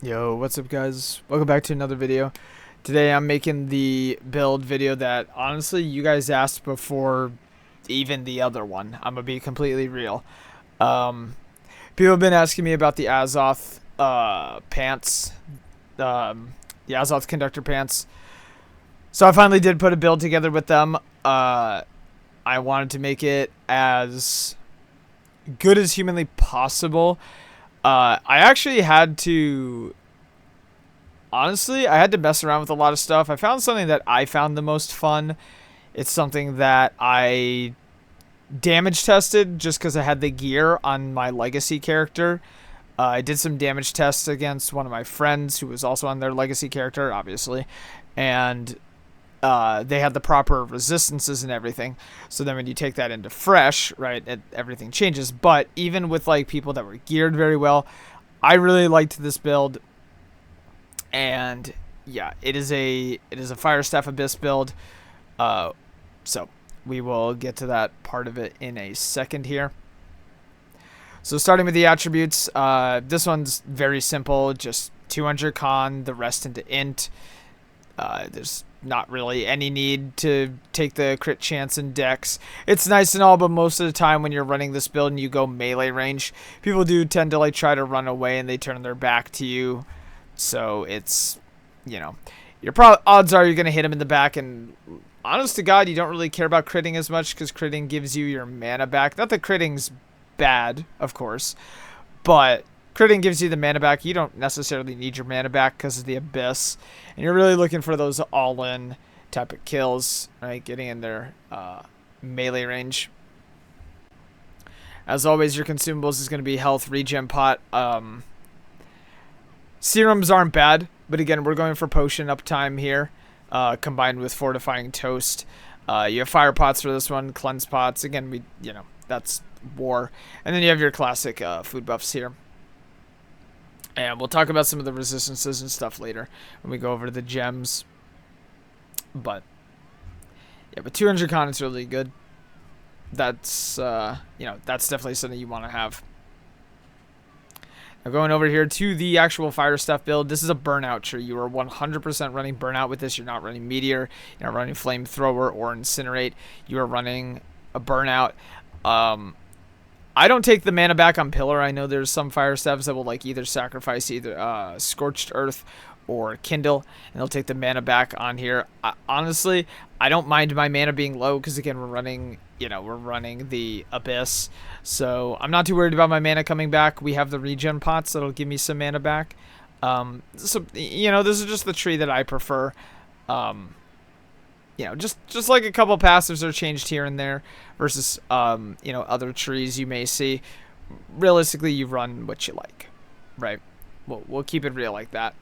Yo, what's up guys? Welcome back to another video. Today I'm making the build video that honestly you guys asked before even the other one. I'm gonna be completely real. Um, People have been asking me about the Azoth pants, the Azoth Conductor pants. So I finally did put a build together with them. I wanted to make it as good as humanly possible. I actually had to honestly, I had to mess around with a lot of stuff. I found something that I found the most fun. It's something that I damage tested just because I had the gear on my legacy character. I did some damage tests against one of my friends who was also on their legacy character, obviously, and they had the proper resistances and everything. So then when you take that into fresh, right, everything changes. But even with like people that were geared very well, I really liked this build. And yeah, it is a Firestaff Abyss build. So we will get to that part of it in a second here. So starting with the attributes, this one's very simple, just 200 con, the rest into int. There's not really any need to take the crit chance in dex. It's nice and all, but most of the time when you're running this build and you go melee range, people do tend to like try to run away and they turn their back to you. So it's, you know, your odds are you're going to hit him in the back, and honest to God, you don't really care about critting as much because critting gives you your mana back. Not that critting's bad, of course, but critting gives you the mana back. You don't necessarily need your mana back because of the Abyss, and you're really looking for those all-in type of kills, right? Getting in their melee range. As always, your consumables is going to be health, regen pot. Serums aren't bad, but again, we're going for potion uptime here, combined with fortifying toast. You have fire pots for this one, cleanse pots. Again, that's war. And then you have your classic food buffs here. And we'll talk about some of the resistances and stuff later when we go over to the gems. But yeah, but 200 con is really good. That's that's definitely something you want to have. Now going over here to the actual Firestaff build, this is a burnout tree. You are 100% running burnout with this. You're not running meteor, you're not running flamethrower or incinerate. You are running a burnout. I don't take the mana back on pillar. I know there's some Firestaffs that will like either sacrifice either scorched earth or kindle, and they'll take the mana back on here. Honestly, I don't mind my mana being low because again we're running the Abyss, so I'm not too worried about my mana coming back. We have the regen pots that'll give me some mana back. So this is just the tree that I prefer. Just like a couple passives are changed here and there versus other trees you may see. Realistically, you run what you like, right? We'll keep it real like that.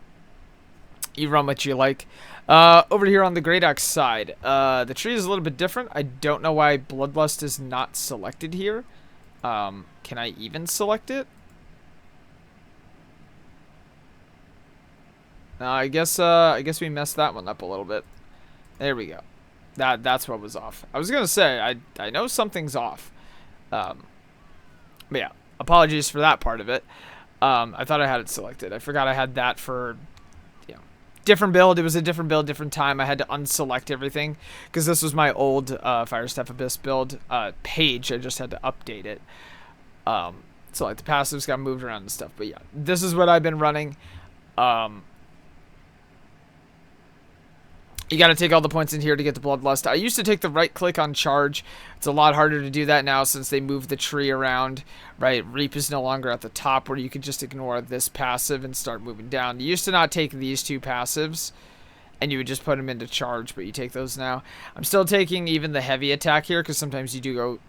You run what you like. Over here on the Great Axe side, the tree is a little bit different. I don't know why Bloodlust is not selected here. Can I even select it? I guess we messed that one up a little bit. There we go. That's what was off. I was gonna say I know something's off. But yeah, apologies for that part of it. I thought I had it selected. I forgot I had that for different build. It was a different build, different time. I had to unselect everything because this was my old Firestaff Abyss build page. I just had to update it. So like the passives got moved around and stuff. But yeah, this is what I've been running. You got to take all the points in here to get the Bloodlust. I used to take the right click on charge. It's a lot harder to do that now since they moved the tree around, right? Reap is no longer at the top where you could just ignore this passive and start moving down. You used to not take these two passives and you would just put them into charge, but you take those now. I'm still taking even the heavy attack here because sometimes you do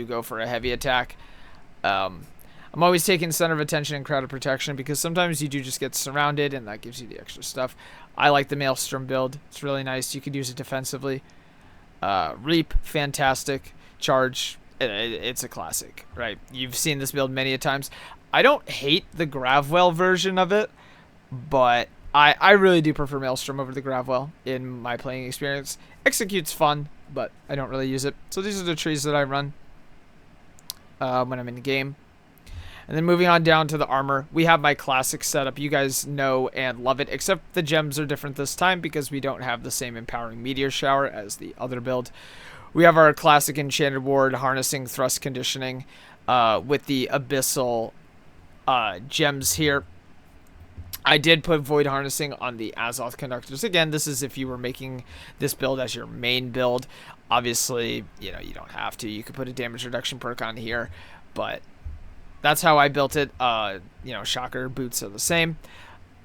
go for a heavy attack. I'm always taking center of attention and crowd of protection because sometimes you do just get surrounded and that gives you the extra stuff. I like the Maelstrom build. It's really nice. You could use it defensively. Reap, fantastic. Charge, it's a classic, right? You've seen this build many a times. I don't hate the Gravwell version of it, but I really do prefer Maelstrom over the Gravwell in my playing experience. Execute's fun, but I don't really use it. So these are the trees that I run when I'm in the game. And then moving on down to the armor, we have my classic setup. You guys know and love it, except the gems are different this time because we don't have the same empowering meteor shower as the other build. We have our classic enchanted ward, harnessing, thrust conditioning, with the abyssal gems here. I did put void harnessing on the Azoth conductors. Again, this is if you were making this build as your main build. Obviously, you know, you don't have to. You could put a damage reduction perk on here, but that's how I built it. You know, shocker boots are the same.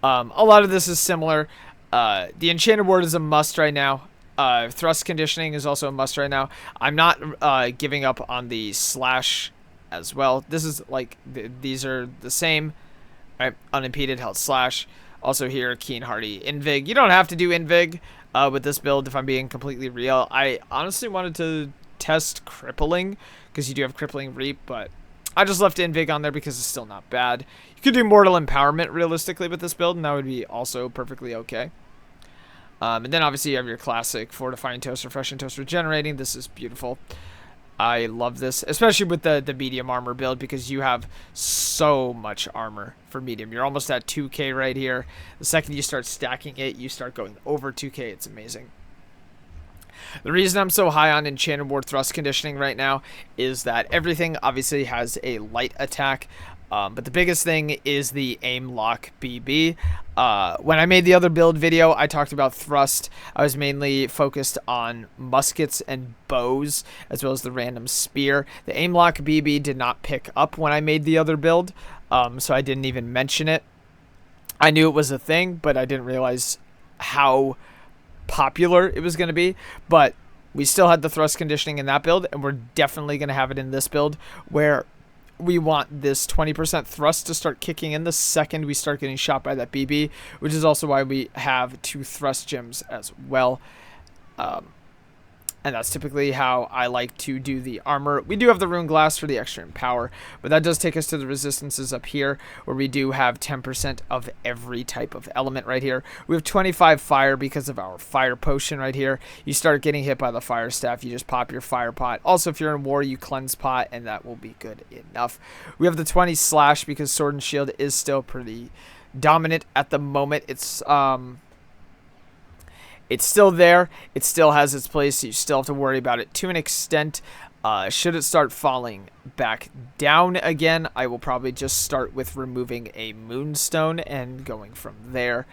A lot of this is similar. The enchanted ward is a must right now. Thrust conditioning is also a must right now. I'm not giving up on the slash as well. This is like these are the same. Right, unimpeded health slash. Also here, keen hardy invig. You don't have to do invig with this build if I'm being completely real. I honestly wanted to test crippling because you do have crippling reap, but I just left invig on there because it's still not bad. You could do mortal empowerment realistically with this build, and that would be also perfectly okay. And then obviously you have your classic fortifying toast, refreshing toast, regenerating. This is beautiful. I love this, especially with the medium armor build because you have so much armor for medium. You're almost at 2k right here. The second you start stacking it, you start going over 2k. It's amazing. The reason I'm so high on enchanted ward thrust conditioning right now is that everything obviously has a light attack. But the biggest thing is the aim lock BB. When I made the other build video, I talked about thrust. I was mainly focused on muskets and bows, as well as the random spear. The aim lock BB did not pick up when I made the other build, so I didn't even mention it. I knew it was a thing, but I didn't realize how popular it was going to be. But we still had the thrust conditioning in that build, and we're definitely going to have it in this build, where we want this 20% thrust to start kicking in the second we start getting shot by that BB, which is also why we have 2 thrust gems as well. And that's typically how I like to do the armor. We do have the rune glass for the extra power, but that does take us to the resistances up here, where we do have 10% of every type of element right here. We have 25 fire because of our fire potion right here. You start getting hit by the Firestaff, you just pop your fire pot. Also, if you're in war, you cleanse pot, and that will be good enough. We have the 20 slash because sword and shield is still pretty dominant at the moment. It's still there. It still has its place. So you still have to worry about it to an extent. Should it start falling back down again, I will probably just start with removing a moonstone and going from there.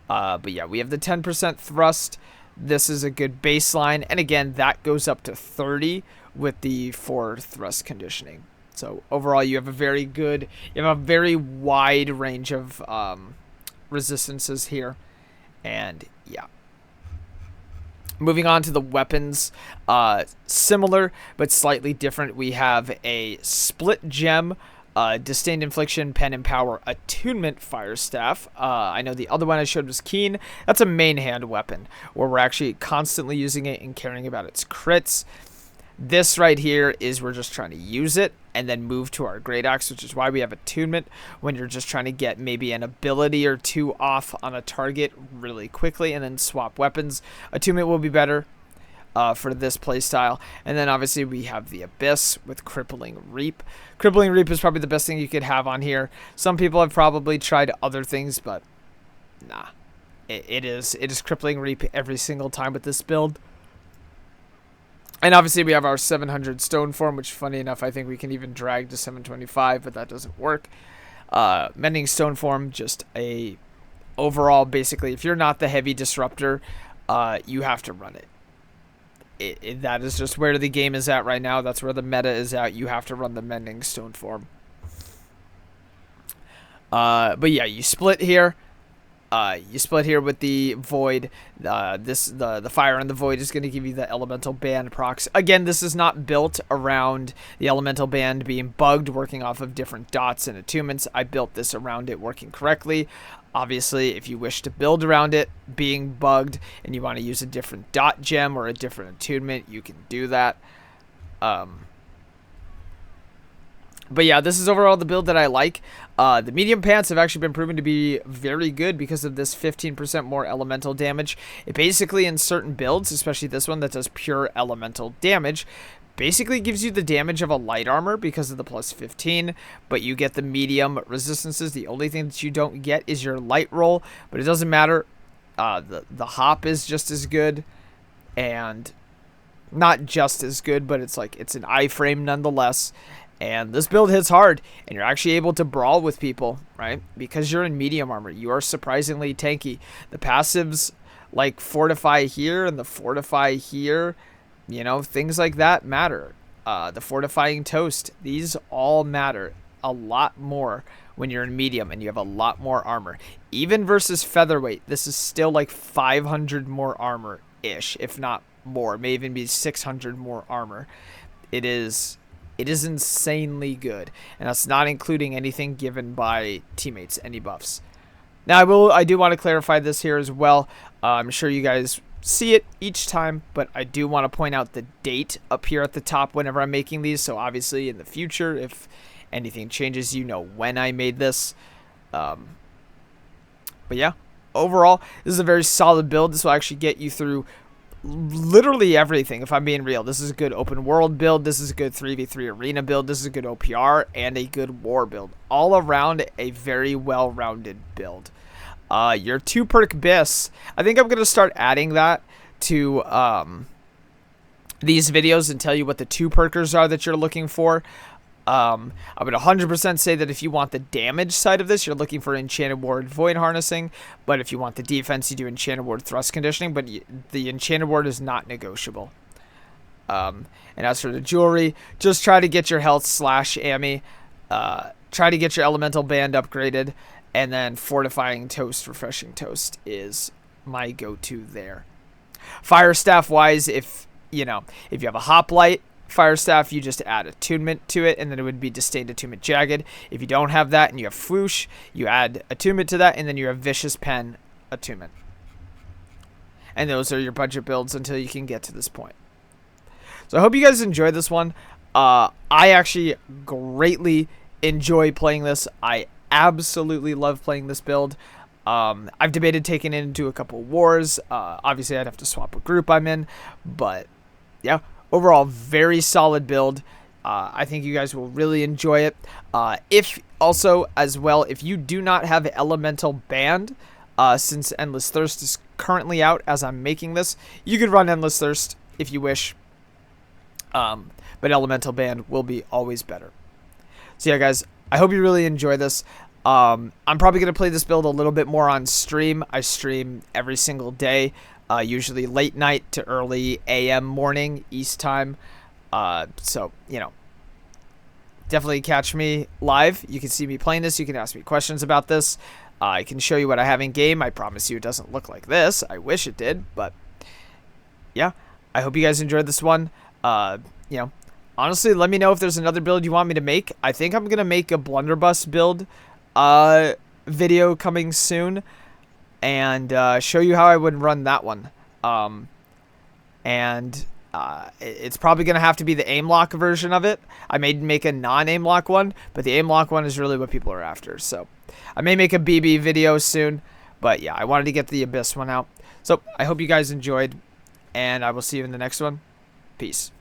But yeah, we have the 10% thrust. This is a good baseline. And again, that goes up to 30 with the 4 thrust conditioning. So overall, you have a very wide range of resistances here. And yeah. Moving on to the weapons, similar but slightly different. We have a split gem, disdained infliction, pen and power, attunement, Firestaff. I know the other one I showed was keen. That's a main hand weapon where we're actually constantly using it and caring about its crits. This right here is we're just trying to use it and then move to our great axe, which is why we have attunement when you're just trying to get maybe an ability or 2 off on a target really quickly and then swap weapons. Attunement will be better for this playstyle. And then obviously we have the abyss with crippling reap. Crippling reap is probably the best thing you could have on here. Some people have probably tried other things, but nah, it is crippling reap every single time with this build. And obviously we have our 700 stone form, which funny enough, I think we can even drag to 725, but that doesn't work. Mending stone form, just a overall, basically, if you're not the heavy disruptor, you have to run it. That is just where the game is at right now. That's where the meta is at. You have to run the mending stone form. But yeah, you split here. You split here with the void. The fire and the void is going to give you the elemental band procs. Again, this is not built around the elemental band being bugged, working off of different dots and attunements. I built this around it working correctly. Obviously, if you wish to build around it being bugged and you want to use a different dot gem or a different attunement, you can do that. But yeah, this is overall the build that I like. The medium pants have actually been proven to be very good because of this 15% more elemental damage. It basically, in certain builds, especially this one that does pure elemental damage, basically gives you the damage of a light armor because of the plus 15, but you get the medium resistances. The only thing that you don't get is your light roll, but it doesn't matter. The hop is just as good, and not just as good, but it's like it's an iframe nonetheless. And this build hits hard, and you're actually able to brawl with people, right? Because you're in medium armor, you are surprisingly tanky. The passives like fortify here and the fortify here, you know, things like that matter. The fortifying toast, these all matter a lot more when you're in medium and you have a lot more armor. Even versus featherweight, this is still like 500 more armor-ish, if not more. It may even be 600 more armor. It is insanely good, and that's not including anything given by teammates, any buffs. Now, I do want to clarify this here as well. I'm sure you guys see it each time, but I do want to point out the date up here at the top whenever I'm making these. So obviously in the future, if anything changes, you know when I made this. But yeah, overall, this is a very solid build. This will actually get you through literally everything, if I'm being real. This is a good open world build. This is a good 3v3 arena build. This is a good OPR and a good war build. All around a very well-rounded build. Your 2-perk BIS, I think I'm going to start adding that to these videos and tell you what the 2-perkers are that you're looking for. I would 100% say that if you want the damage side of this, you're looking for Enchanted Ward Void Harnessing. But if you want the defense, you do Enchanted Ward Thrust Conditioning. But the Enchanted Ward is not negotiable. And as for the jewelry, just try to get your health / Ammy. Try to get your Elemental Band upgraded. And then Fortifying Toast, Refreshing Toast is my go-to there. Firestaff wise, if you have a Hoplite Firestaff, you just add Attunement to it, and then it would be Disdained Attunement Jagged. If you don't have that and you have Swoosh, you add Attunement to that, and then you have Vicious Pen Attunement. And those are your budget builds until you can get to this point. So I hope you guys enjoyed this one. I actually greatly enjoy playing this. I absolutely love playing this build. I've debated taking it into a couple wars. Obviously, I'd have to swap a group I'm in, but yeah. Overall, very solid build. I think you guys will really enjoy it. If also, as well, if you do not have Elemental Band, since Endless Thirst is currently out as I'm making this, you could run Endless Thirst if you wish. But Elemental Band will be always better. So yeah, guys, I hope you really enjoy this. I'm probably going to play this build a little bit more on stream. I stream every single day. Usually late night to early AM morning East time. So, definitely catch me live. You can see me playing this. You can ask me questions about this. I can show you what I have in game. I promise you it doesn't look like this. I wish it did, but yeah. I hope you guys enjoyed this one. Honestly, let me know if there's another build you want me to make. I think I'm going to make a Blunderbuss build video coming soon. And show you how I would run that one. It's probably going to have to be the aim lock version of it. I may make a non-aim lock one, but the aim lock one is really what people are after. So I may make a BB video soon, but yeah, I wanted to get the Abyss one out. So I hope you guys enjoyed, and I will see you in the next one. Peace.